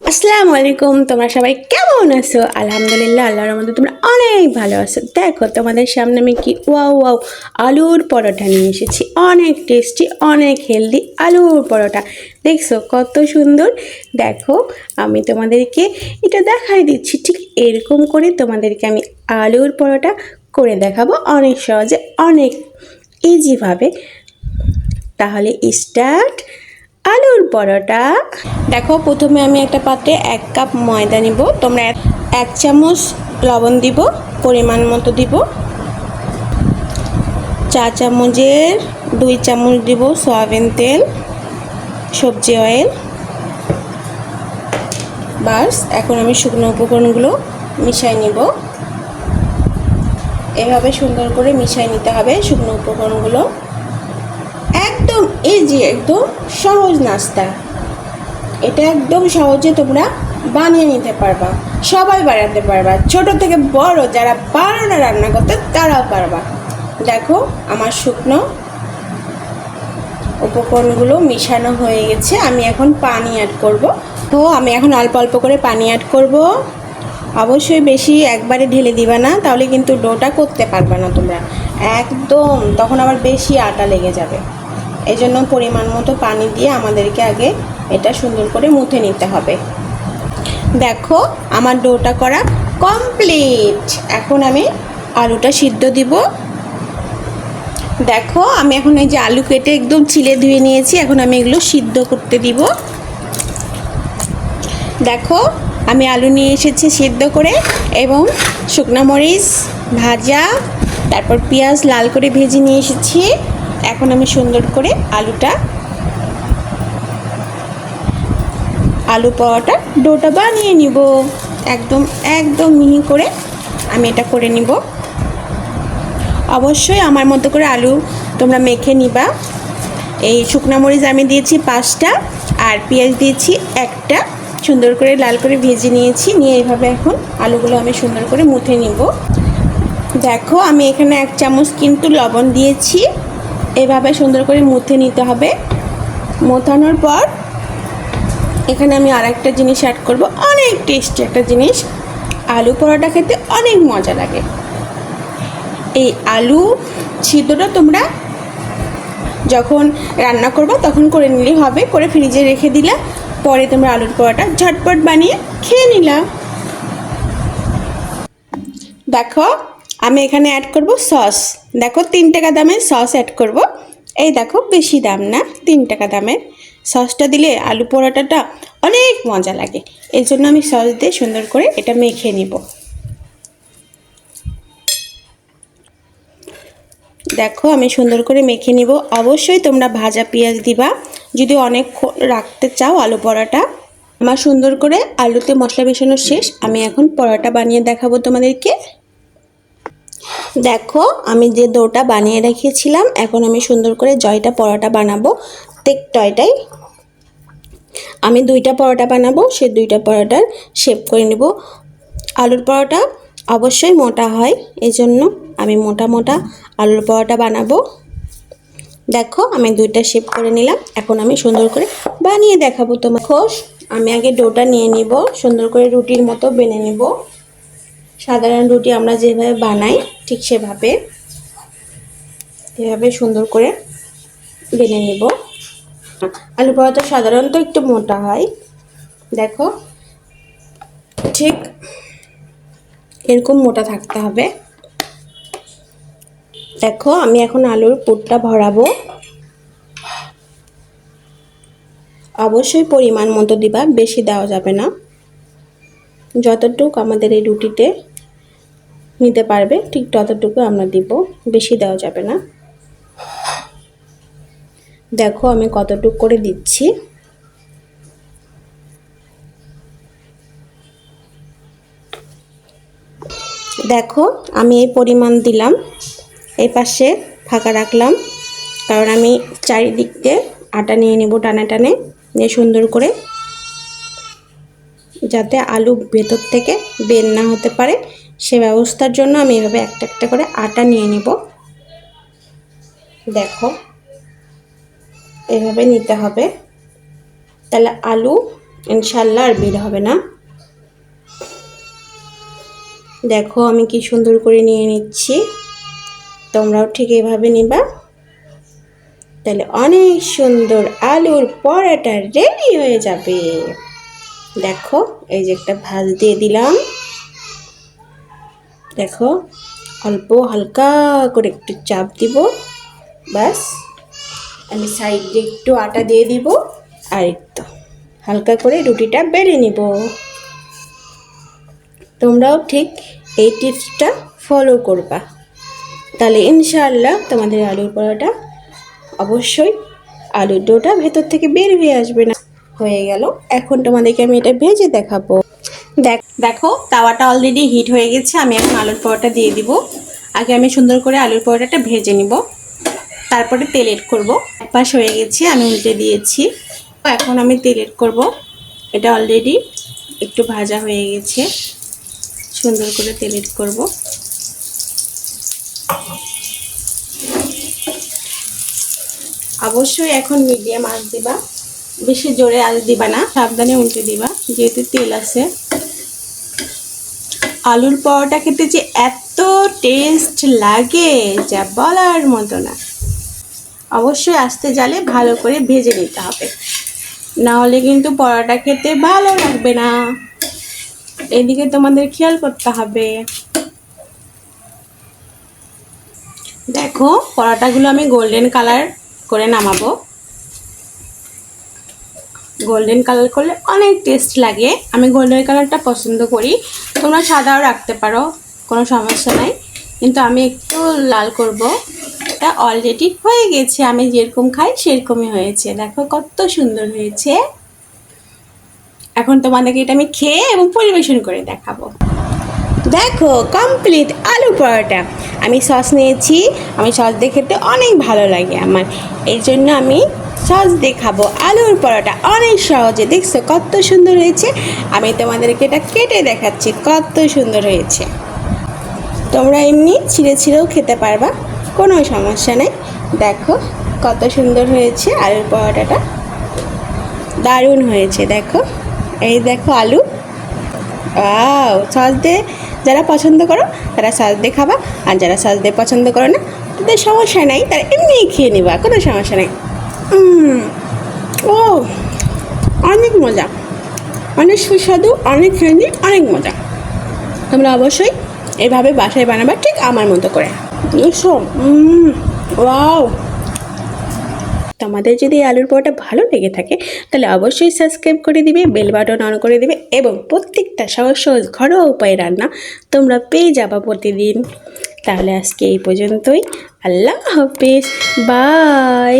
আসসালামু আলাইকুম, তোমরা সবাই কেমন আছো? আলহামদুলিল্লাহ, আল্লাহর রহমতে তোমরা অনেক ভালো আছো। দেখো তোমাদের সামনে আমি কি ওয়াও ওয়াও আলুর পরোটা নিয়ে এসেছি। অনেক টেস্টি, অনেক হেলদি আলুর পরোটা। দেখছো কত সুন্দর। দেখো আমি তোমাদেরকে এটা দেখাই দিচ্ছি, ঠিক এরকম করে তোমাদেরকে আমি আলুর পরোটা করে দেখাবো অনেক সহজে, অনেক ইজিভাবে। তাহলে স্টার্ট। আলুর পরোটা। দেখো প্রথমে আমি একটা পাত্রে 1 কাপ ময়দা নিব। তোমরা 1 চামচ লবণ দিব, পরিমাণ মতো দিব। 4 চামচের 2 চামচ দিব সয়াবিন তেল, সবজি অয়েল। বাস এখন আমি শুকনো উপকরণগুলো মিশিয়ে নিব। এভাবে সুন্দর করে মিশিয়ে নিতে হবে শুকনো উপকরণগুলো। একদম ইজি, একদম সহজ নাস্তা। এটা একদম সহজে তোমরা বানিয়ে নিতে পারবা, সবাই বানাতে পারবা, ছোট থেকে বড় যারা পারো না রান্না করতে তারাও পারবা। দেখো আমার শুকনো উপকরণগুলো মিশানো হয়ে গেছে। আমি এখন পানি অ্যাড করব। তো আমি এখন অল্প অল্প করে পানি অ্যাড করব। অবশ্যই বেশি একবারে ঢেলে দিবা না, তাহলে কিন্তু ডোটা করতে পারবে না তোমরা একদম, তখন আবার বেশি আটা লেগে যাবে। এই জন্য পরিমাণ মতো পানি দিয়ে আমাদেরকে আগে এটা সুন্দর করে মুথে নিতে হবে। দেখো আমার ডোটা করা কমপ্লিট। এখন আমি আলুটা সিদ্ধ দিব। দেখো আমি এখন এই যে আলু কেটে একদম ছিলে ধুয়ে নিয়েছি, এখন আমি এগুলো সিদ্ধ করতে দিব। দেখো আমি আলু নিয়ে এসেছি সিদ্ধ করে, এবং শুকনো মরিচ ভাজা, তারপর পেঁয়াজ লাল করে ভেজে নিয়ে এসেছি। এখন আমি সুন্দর করে আলু পরোটা ডোটা বানিয়ে নিব। একদম একদম মিহি করে আমি এটা করে নিব। অবশ্যই আমার মতো করে আলু তোমরা মেখে নিবা। এই শুকনো মরিচ আমি দিয়েছি 5টা, আর পেঁয়াজ দিয়েছি 1টা। সুন্দর করে লাল করে ভেজে নিয়েছি। নিয়ে এইভাবে এখন আলুগুলো আমি সুন্দর করে মুথে নিব। দেখো আমি এখানে 1 চামচ কিন্তু লবণ দিয়েছি। এভাবে সুন্দর করে মুথে নিতে হবে। মোথানোর পর এখানে আমি আরেকটা জিনিস অ্যাড করব, অনেক টেস্টি একটা জিনিস। আলু পরোটা খেতে অনেক মজা লাগে। এই আলু সিদ্ধটা তোমরা যখন রান্না করবে তখন করে নিলেই হবে, করে ফ্রিজে রেখে দিলে পরে তোমরা আলুর পরোটা ঝটপট বানিয়ে খেয়ে নিলা। দেখো আমি এখানে অ্যাড করব সস। দেখো 3 টাকা দামের সস অ্যাড করব। এই দেখো বেশি দাম না, 3 টাকা দামের সসটা দিলে আলু পরোটাটা অনেক মজা লাগে। এই জন্য আমি সস দিয়ে সুন্দর করে এটা মেখে নিব। দেখো আমি সুন্দর করে মেখে নিব। অবশ্যই তোমরা ভাজা পেঁয়াজ দিবা যদি অনেক রাখতে চাও আলু পরোটা। আমার সুন্দর করে আলুতে মশলা মেশানো শেষ। আমি এখন পরোটা বানিয়ে দেখাবো তোমাদেরকে। দেখো আমি যে ডোটা বানিয়ে রেখেছিলাম, এখন আমি সুন্দর করে জয়টা পরোটা বানাবো। টয়টাই আমি 2টা পরোটা বানাবো, সেই 2টা পরোটার শেপ করে নেব। আলুর পরোটা অবশ্যই মোটা হয়, এই জন্য আমি মোটা মোটা আলুর পরোটা বানাবো। দেখো আমি 2টা শেপ করে নিলাম। এখন আমি সুন্দর করে বানিয়ে দেখাবো তোমাকে। আমি আগে ডোটা নিয়ে নিব, সুন্দর করে রুটির মতো বেনে নেব। সাধারণ রুটি আমরা যেভাবে বানাই ঠিক সেভাবে এভাবে সুন্দর করে বেনে নেব। আলু পরোটা সাধারণত একটু মোটা হয়। দেখো ঠিক এরকম মোটা থাকতে হবে। দেখো আমি এখন আলুর পুরটা ভরাবো। অবশ্যই পরিমাণ মতো দিবা, বেশি দেওয়া যাবে না। যতটুকু আমাদের এই রুটিতে নিতে পারবে ঠিক ততটুকু আমরা দিব, বেশি দেওয়া যাবে না। দেখো আমি কতটুকু করে দিচ্ছি। দেখো আমি এই পরিমাণ দিলাম, এই পাশে ফাঁকা রাখলাম, কারণ আমি চারিদিকে আটা নিয়ে নেব টানে টানে, নিয়ে সুন্দর করে, যাতে আলু ভেতর থেকে বের না হতে পারে সে ব্যবস্থার জন্য আমি এভাবে একটা একটা করে আটা নিয়ে নেব। দেখো এভাবে নিতে হবে, তাহলে আলু ইনশাল্লাহ আর বের হবে না। দেখো আমি কি সুন্দর করে নিয়ে নিচ্ছি, তোমরাও ঠিক এভাবে নিবা, তাহলে অনেক সুন্দর আলুর পরোটা রেডি হয়ে যাবে। দেখো এই যে একটা ভাঁজ দিয়ে দিলাম, দেখো অল্প হালকা করে একটু চাপ দিব, বাস। আমি সাইড দিয়ে একটু আটা দিয়ে দিব, আর একটু হালকা করে রুটিটা বেলে নিব। তোমরাও ঠিক এই টিপসটা ফলো করবা, তাহলে ইনশাআল্লাহ তোমাদের আলুর পরোটা অবশ্যই আলুর ডোটা ভেতর থেকে বের হয়ে আসবে না। হয়ে গেল, এখন তোমাদেরকে আমি এটা ভেজে দেখাবো। দেখো তাওয়াটা অলরেডি হিট হয়ে গেছে, আমি এখন আলুর পরোটা দিয়ে দিব। আগে আমি সুন্দর করে আলুর পরোটাটা ভেজে নিব, তারপরে তেল এড করবো। এক পাশ হয়ে গেছে, আমি উল্টে দিয়েছি, এখন আমি তেল এড করবো। এটা অলরেডি একটু ভাজা হয়ে গেছে, সুন্দর করে তেল এড করবো। অবশ্যই এখন মিডিয়াম আঁচ দিবা, বেশি জোরে আঁচ দিবা না, সাবধানে উল্টে দিবা, যেহেতু তেল আছে। আলুর পরোটা খেতে যে এত টেস্ট লাগে যা বলার মতো না। অবশ্যই আস্তে জালে ভালো করে ভেজে নিতে হবে, না হলে কিন্তু পরোটা খেতে ভালো লাগবে না। এদিকে তোমাদের খেয়াল করতে হবে। দেখো পরোটাগুলো আমি গোল্ডেন কালার করে নামাবো। গোল্ডেন কালার করলে অনেক টেস্ট লাগে, আমি গোল্ডেন কালারটা পছন্দ করি। তোমরা সাদাও রাখতে পারো, কোনো সমস্যা নাই, কিন্তু আমি একটু লাল করব। এটা অলরেডি হয়ে গেছে, আমি যেরকম খাই সেরকমই হয়েছে। দেখো কত সুন্দর হয়েছে। এখন তোমাদেরকে এটা আমি খেয়ে এবং পরিবেশন করে দেখাবো। দেখো কমপ্লিট আলু পরোটা। আমি সস নিয়েছি, আমি সস দিয়ে খেতে অনেক ভালো লাগে আমার, এই জন্য আমি সস দিয়ে খাবো আলুর পরোটা অনেক সহজে। দেখছো কত সুন্দর হয়েছে, আমি তোমাদেরকে এটা কেটে দেখাচ্ছি কত সুন্দর হয়েছে। তোমরা এমনি ছিঁড়ে ছিঁড়েও খেতে পারবা, কোনো সমস্যা নেই। দেখো কত সুন্দর হয়েছে আলুর পরোটাটা, দারুণ হয়েছে। দেখো এই দেখো আলু, সস দিয়ে যারা পছন্দ করো তারা সস দিয়ে খাবা, আর যারা সস দিয়ে পছন্দ করো না তাদের সমস্যা নেই, তারা এমনিই খেয়ে নেবা, কোনো সমস্যা নেই। ও অনেক মজা, অনেক সুস্বাদু, অনেক হেলদি, অনেক মজা। তোমরা অবশ্যই এইভাবে বাসায় বানাবা ঠিক আমার মতো করে। ওয়াও। তোমাদের যদি আলুর পরোটা ভালো লেগে থাকে তাহলে অবশ্যই সাবস্ক্রাইব করে দিবে, বেল বাটন অন করে দিবে, এবং প্রত্যেকটা সহজ সহজ ঘরোয়া উপায়ে রান্না তোমরা পেয়ে যাবা প্রতিদিন। তাহলে আজকে এই পর্যন্তই, আল্লাহ হাফেজ, বাই।